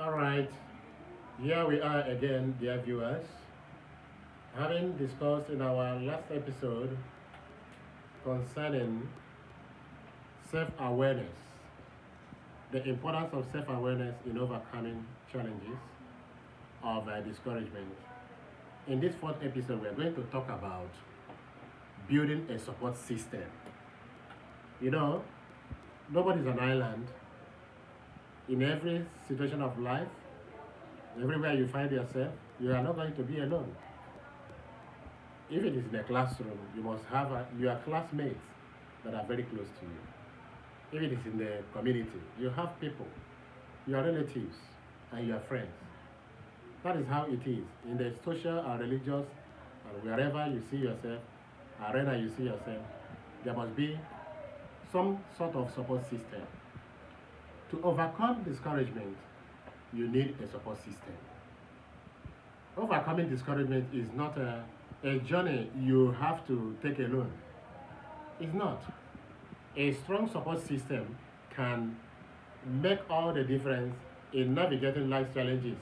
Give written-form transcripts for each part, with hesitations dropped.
All right, here we are again, dear viewers. Having discussed in our last episode concerning self awareness, the importance of self awareness in overcoming challenges of discouragement. In this fourth episode, we're going to talk about building a support system. You know, nobody's an island. In every situation of life, everywhere you find yourself, you are not going to be alone. If it is in a classroom, you must have your classmates that are very close to you. If it is in the community, you have people, your relatives, and your friends. That is how it is. In the social and religious, and wherever you see yourself, arena you see yourself, there must be some sort of support system. To overcome discouragement, you need a support system. Overcoming discouragement is not a journey you have to take alone. It's not. A strong support system can make all the difference in navigating life challenges.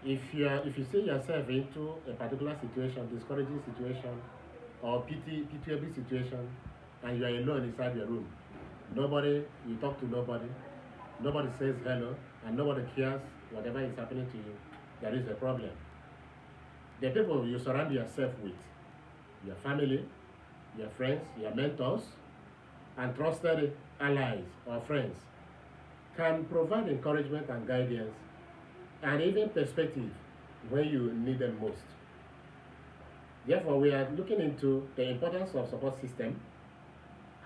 If you see yourself into a particular situation, discouraging situation, or pitiable situation, and you are alone inside your room, nobody, you talk to nobody, nobody says hello, and nobody cares whatever is happening to you, there is a problem. The people you surround yourself with, your family, your friends, your mentors, and trusted allies or friends, can provide encouragement and guidance and even perspective when you need them most. Therefore, we are looking into the importance of support system,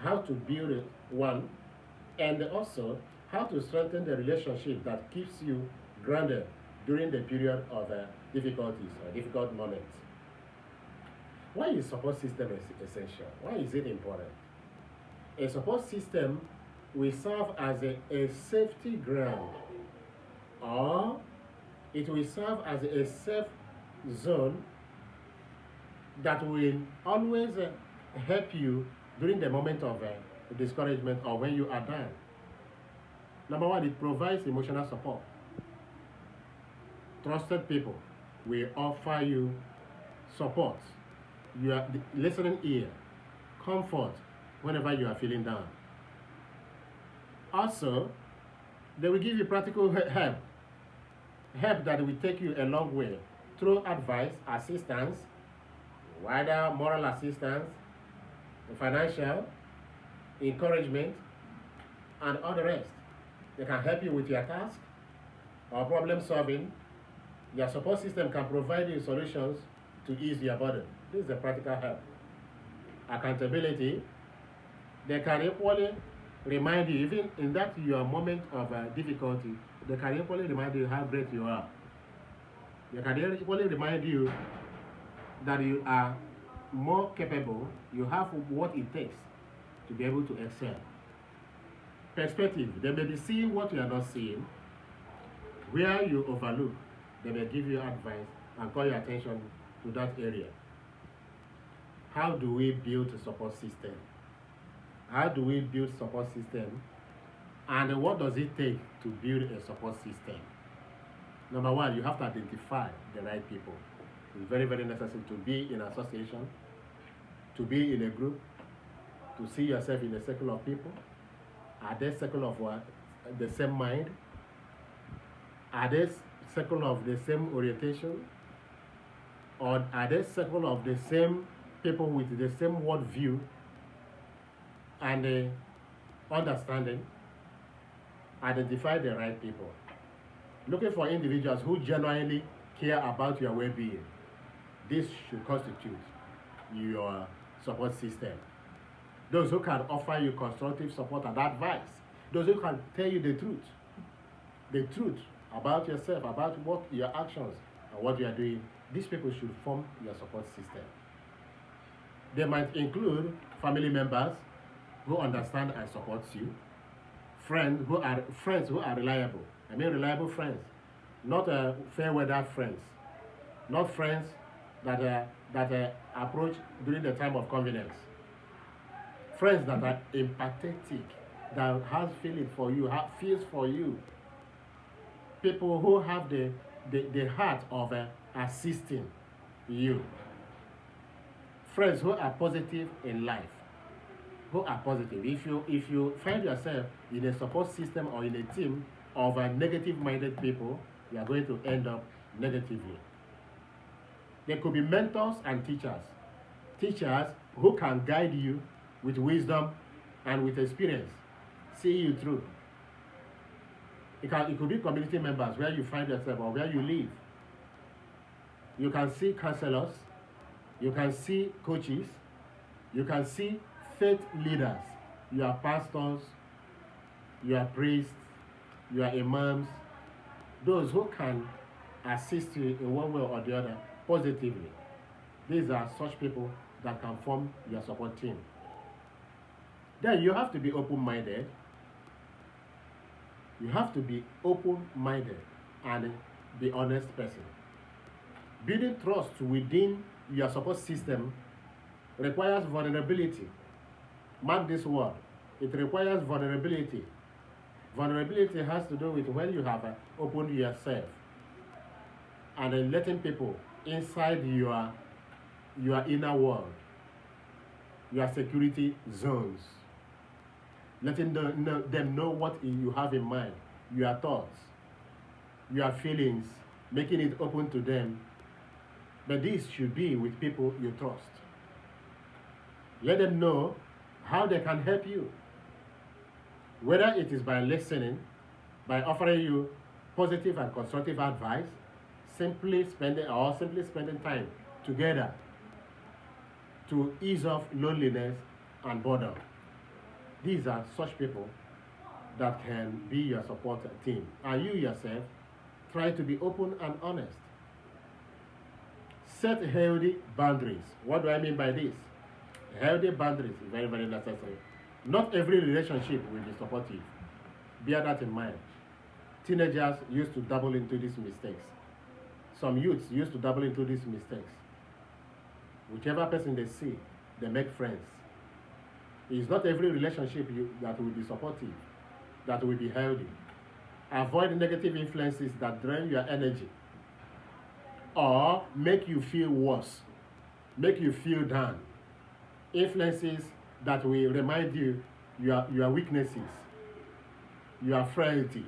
how to build one, and also how to strengthen the relationship that keeps you grounded during the period of difficulties or difficult moments. Why is support system essential? Why is it important? A support system will serve as a safety ground, or it will serve as a safe zone that will always help you during the moment of discouragement or when you are down. Number one, it provides emotional support. Trusted people will offer you support, your listening ear, comfort whenever you are feeling down. Also, they will give you practical help that will take you a long way through advice, assistance, whether moral assistance, financial, encouragement, and all the rest. They can help you with your task or problem solving. Your support system can provide you solutions to ease your burden. This is a practical help. Accountability, they can equally remind you, even in that your moment of difficulty, they can equally remind you how great you are. They can equally remind you that you are more capable, you have what it takes to be able to excel. Perspective, they may be seeing what you are not seeing. Where you overlook, they may give you advice and call your attention to that area. How do we build a support system? How do we build support system? And what does it take to build a support system? Number one, you have to identify the right people. It's very, very necessary to be in association, to be in a group, to see yourself in a circle of people. Are they circle of the same mind? Are they circle of the same orientation? Or are they circle of the same people with the same worldview and understanding? Identify the right people. Looking for individuals who genuinely care about your well-being. This should constitute your support system. Those who can offer you constructive support and advice. Those who can tell you the truth about yourself, about what your actions and what you are doing. These people should form your support system. They might include family members who understand and support you, friends who are reliable. I mean reliable friends, not fair weather friends, not friends that approach during the time of convenience. Friends that are empathetic, that has feeling for you, feels for you, people who have the heart of assisting you. Friends who are positive in life, who are positive. If you find yourself in a support system or in a team of negative-minded people, you are going to end up negatively. There could be mentors and teachers. Teachers who can guide you with wisdom and with experience, see you through. It could be community members where you find yourself or where you live. You can see counselors, you can see coaches, you can see faith leaders. You are pastors, you are priests, you are imams, those who can assist you in one way or the other positively. These are such people that can form your support team. Then you have to be open-minded. You have to be open-minded and be honest person. Building trust within your support system requires vulnerability. Mark this word. It requires vulnerability. Vulnerability has to do with when you have opened yourself and then letting people inside your inner world, your security zones, letting them know what you have in mind, your thoughts, your feelings, making it open to them. But this should be with people you trust. Let them know how they can help you. Whether it is by listening, by offering you positive and constructive advice, simply spending time together to ease off loneliness and boredom. These are such people that can be your support team. And you yourself, try to be open and honest. Set healthy boundaries. What do I mean by this? Healthy boundaries is very, very necessary. Not every relationship will be supportive. Bear that in mind. Teenagers used to dabble into these mistakes. Some youths used to dabble into these mistakes. Whichever person they see, they make friends. It's not every relationship that will be supportive, that will be healthy. Avoid negative influences that drain your energy or make you feel worse, make you feel down. Influences that will remind you your weaknesses, your frailty.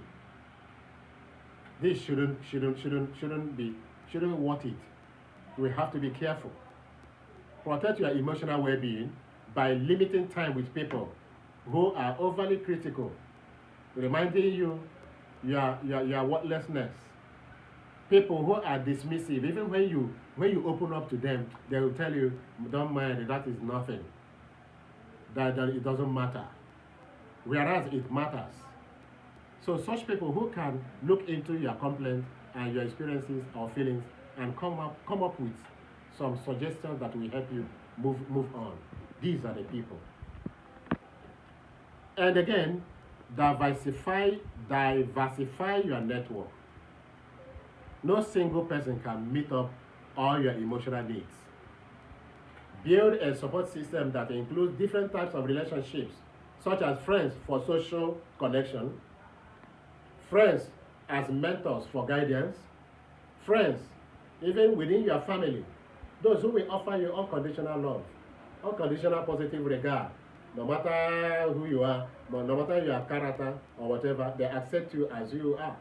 This shouldn't worth it. We have to be careful. Protect your emotional well-being by limiting time with people who are overly critical, reminding you your worthlessness. People who are dismissive, even when you open up to them, they will tell you, don't mind, that is nothing. That it doesn't matter. Whereas it matters. So such people who can look into your complaints and your experiences or feelings and come up with some suggestions that will help you move on. These are the people. And again, diversify your network. No single person can meet up all your emotional needs. Build a support system that includes different types of relationships, such as friends for social connection, friends as mentors for guidance, friends even within your family, those who will offer you unconditional love, unconditional positive regard, no matter who you are, no matter your character or whatever, they accept you as you are.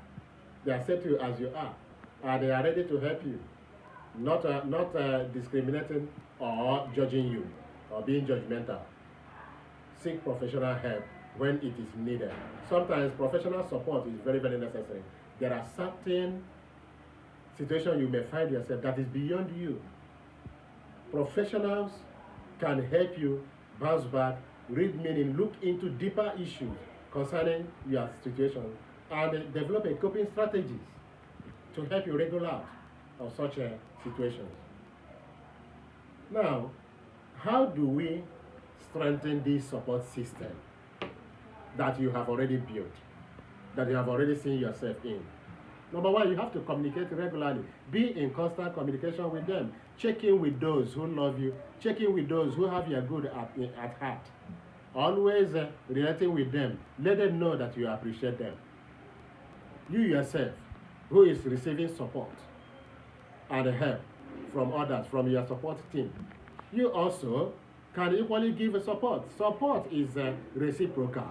They accept you as you are, and they are ready to help you, not discriminating or judging you or being judgmental. Seek professional help when it is needed. Sometimes professional support is very, very necessary. There are certain situations you may find yourself that is beyond you. Professionals can help you bounce back, read meaning, look into deeper issues concerning your situation, and develop a coping strategies to help you wriggle out of such situations. Now, how do we strengthen this support system that you have already built, that you have already seen yourself in? Number one, you have to communicate regularly. Be in constant communication with them. Check in with those who love you. Check in with those who have your good at heart. Always relating with them. Let them know that you appreciate them. You yourself, who is receiving support and help from others, from your support team, you also can equally give a support. Support is reciprocal.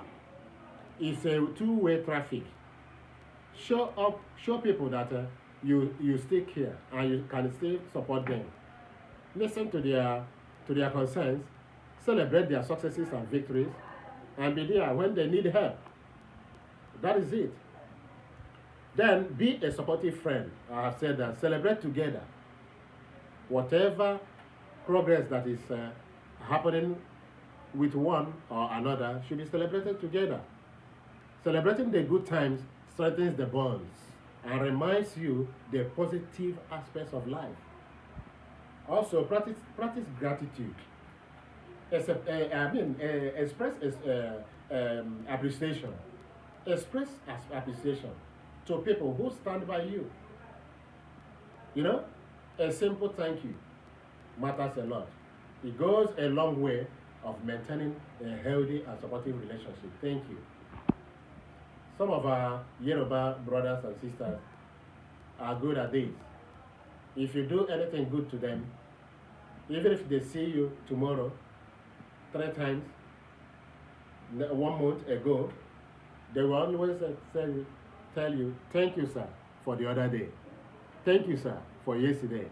It's a two-way traffic. Show people that you still care and you can still support them. Listen to their concerns, celebrate their successes and victories, and be there when they need help. That is it. Then be a supportive friend. I have said that. Celebrate together. Whatever progress that is happening with one or another should be celebrated together. Celebrating the good times strengthens the bonds and reminds you the positive aspects of life. Also, practice gratitude. Express appreciation. Express appreciation to people who stand by you. You know, a simple thank you matters a lot. It goes a long way of maintaining a healthy and supportive relationship. Thank you. Some of our Yoruba brothers and sisters are good at this. If you do anything good to them, even if they see you tomorrow 3 times, 1 month ago, they will always tell you, thank you, sir, for the other day. Thank you, sir, for yesterday.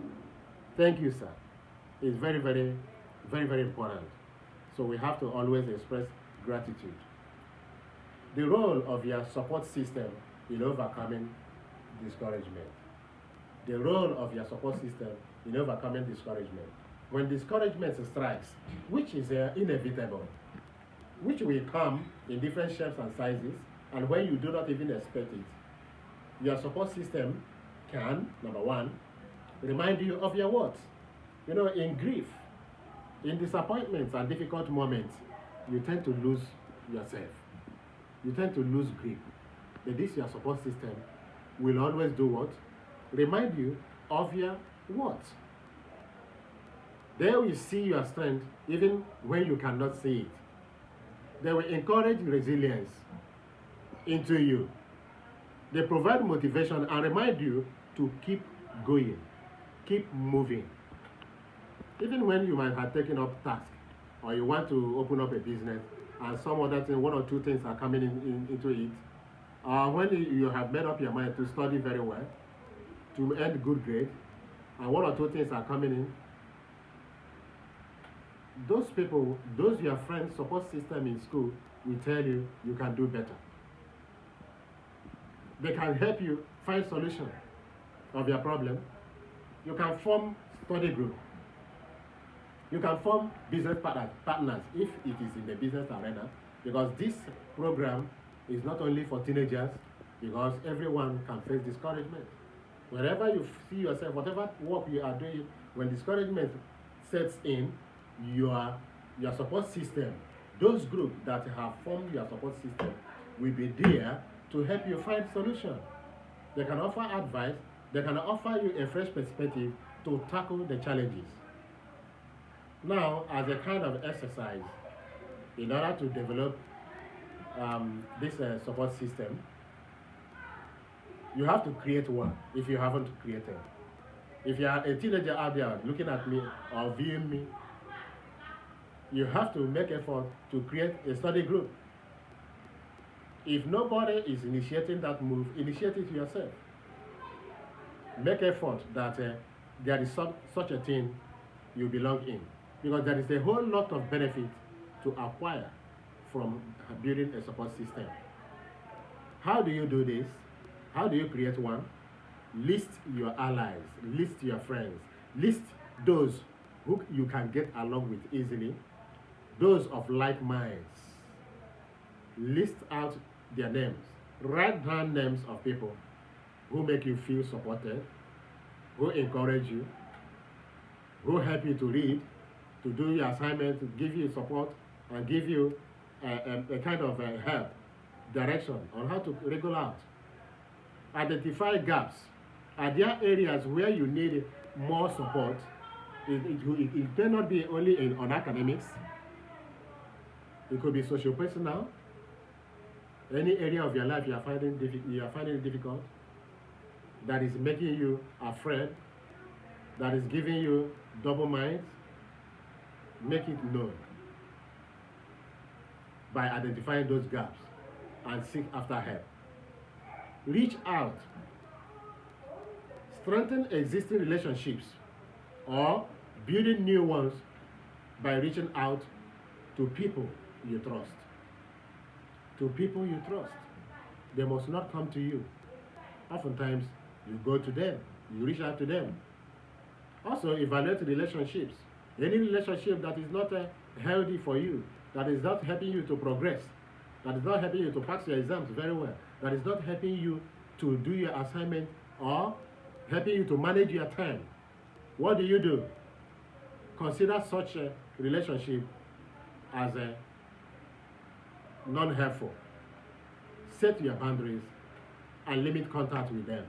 Thank you, sir. It's very, very, very, very important. So we have to always express gratitude. The role of your support system in overcoming discouragement. The role of your support system in overcoming discouragement. When discouragement strikes, which is inevitable, which will come in different shapes and sizes, and when you do not even expect it, your support system can, number one, remind you of your what? You know, in grief, in disappointments and difficult moments, you tend to lose yourself. You tend to lose grip. But this your support system will always do what? Remind you of your what? They will see your strength even when you cannot see it. They will encourage resilience into you. They provide motivation and remind you to keep going, keep moving. Even when you might have taken up task or you want to open up a business and some other thing, 1 or 2 things are coming into it, when you have made up your mind to study very well, to earn good grade, and 1 or 2 things are coming in, those people, those your friends, support system in school will tell you you can do better. They can help you find solution of your problem. You can form study group. You can form business partners if it is in the business arena, because this program is not only for teenagers, because everyone can face discouragement. Wherever you see yourself, whatever work you are doing, when discouragement sets in, your support system, those groups that have formed your support system will be there to help you find solution. They can offer advice, they can offer you a fresh perspective to tackle the challenges. Now, as a kind of exercise, in order to develop this support system, you have to create one if you haven't created. If you are a teenager out there looking at me or viewing me, you have to make effort to create a study group. If nobody is initiating that move, initiate it yourself. Make effort that there is such a thing you belong in, because there is a whole lot of benefit to acquire from building a support system. How do you do this? How do you create one? List your allies, list your friends, list those who you can get along with easily, those of like minds. List out their names. Write down names of people who make you feel supported, who encourage you, who help you to read, to do your assignment, to give you support, and give you a kind of help, direction on how to regular out. Identify gaps. Are there areas where you need more support? It may not be only on academics. It could be socio-personal. Any area of your life you are finding it difficult. that is making you afraid, that is giving you double minds, make it known by identifying those gaps and seek after help. Reach out, strengthen existing relationships, or building new ones by reaching out to people you trust. To people you trust. They must not come to you. Oftentimes, you go to them, you reach out to them. Also, evaluate relationships. Any relationship that is not healthy for you, that is not helping you to progress, that is not helping you to pass your exams very well, that is not helping you to do your assignment or helping you to manage your time. What do? Consider such a relationship as a non-helpful. Set your boundaries and limit contact with them.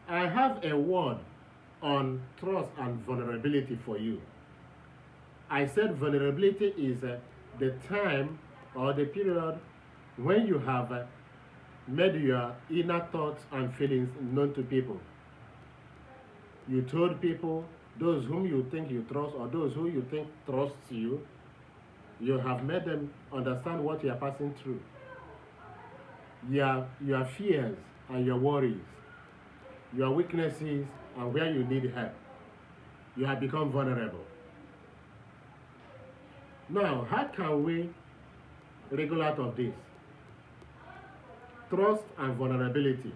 I have a word on trust and vulnerability for you. I said vulnerability is the time or the period when you have made your inner thoughts and feelings known to people. You told people, those whom you think you trust or those who you think trusts you, you have made them understand what you are passing through. Your fears and your worries, your weaknesses and where you need help. You have become vulnerable. Now, how can we wriggle out of this? Trust and vulnerability.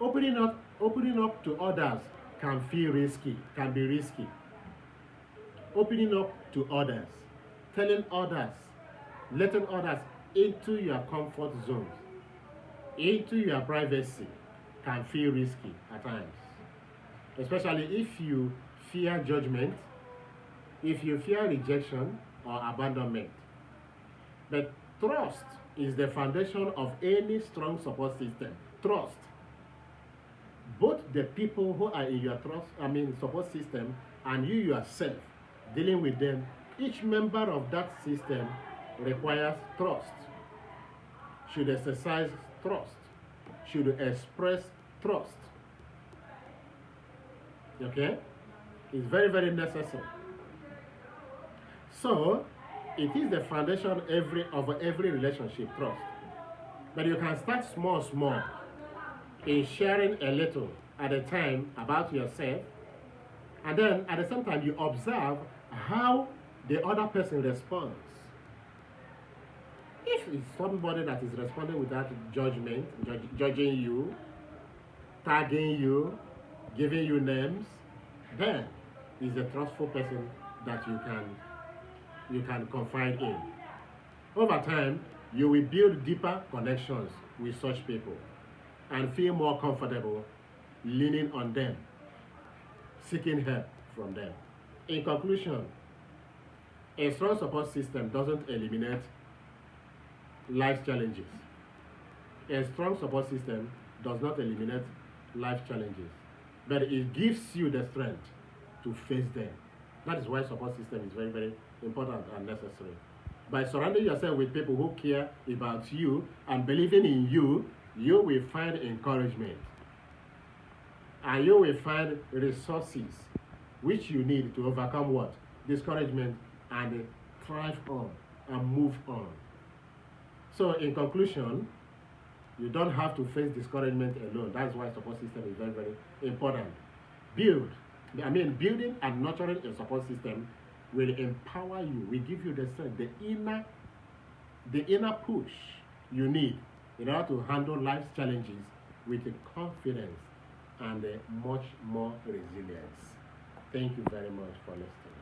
Opening up to others can be risky. Opening up to others, telling others, letting others into your comfort zones, into your privacy, can feel risky at times. Especially if you fear judgment, if you fear rejection or abandonment. But trust is the foundation of any strong support system. Trust. Both the people who are in your support system and you yourself dealing with them, each member of that system requires trust, should exercise trust, should express trust. Okay? It's very, very necessary. So, it is the foundation of every relationship, trust. But you can start small, in sharing a little at a time about yourself, and then at the same time you observe how the other person responds. If it's somebody that is responding without judgment, judging you, tagging you, giving you names, then is a trustful person that you can confide in. Over time, you will build deeper connections with such people and feel more comfortable leaning on them, seeking help from them. In conclusion, a strong support system doesn't eliminate life challenges. A strong support system does not eliminate life challenges, but it gives you the strength to face them. That is why support system is very, very important and necessary. By surrounding yourself with people who care about you and believing in you, you will find encouragement. And you will find resources which you need to overcome what? Discouragement, and thrive on and move on. So in conclusion, you don't have to face discouragement alone. That's why support system is very, very important. Building and nurturing a support system will empower you, will give you the strength, the inner push you need in order to handle life's challenges with confidence and much more resilience. Thank you very much for listening.